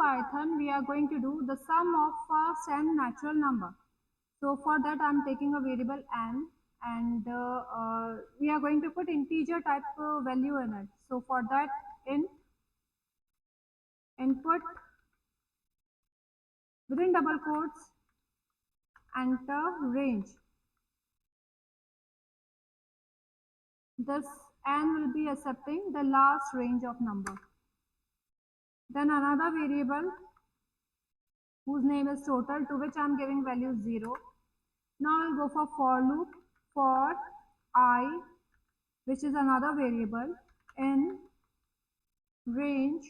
Python, we are going to do the sum of first n natural number. So for that, I am taking a variable n, and we are going to put integer type value in it. So for that, int input within double quotes, enter range. This n will be accepting the last range of number. Then another variable whose name is total, to which I am giving value 0. Now I will go for loop for I, which is another variable, in range.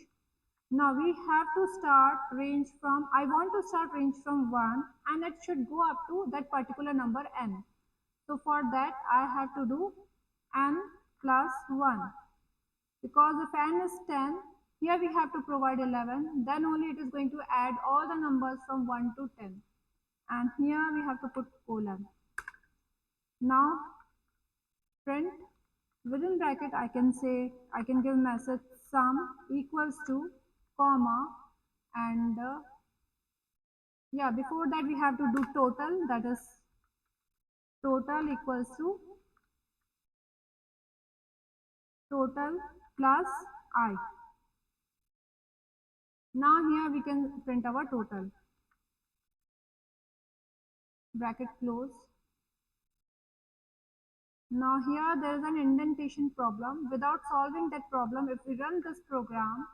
Now we have to start range from, I want to start range from 1, and it should go up to that particular number n. So for that I have to do n plus 1, because if n is 10, here we have to provide 11, then only it is going to add all the numbers from 1 to 10, and here we have to put colon. Now print within bracket, I can give message sum equals to comma, and yeah, before that we have to do total, that is total equals to total plus I. Now here we can print our total. Bracket close. Now here there is an indentation problem. Without solving that problem, if we run this program,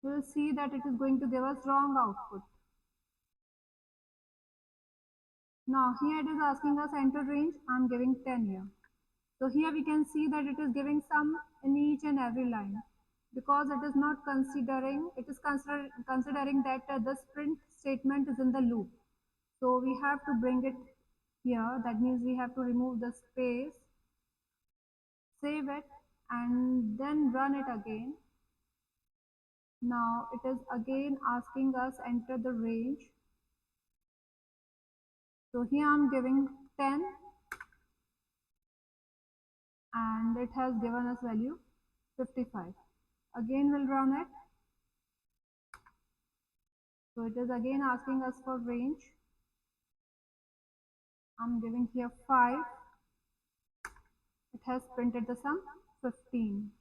we will see that it is going to give us wrong output. Now here it is asking us enter range. I am giving 10 here. So here we can see that it is giving sum in each and every line, because it is not considering, it is considering that this print statement is in the loop. So we have to bring it here. That means we have to remove the space, save it, and then run it again. Now it is again asking us enter the range. So here I am giving 10, and it has given us value 55. Again we'll run it. So it is again asking us for range. I'm giving here 5. It has printed the sum 15.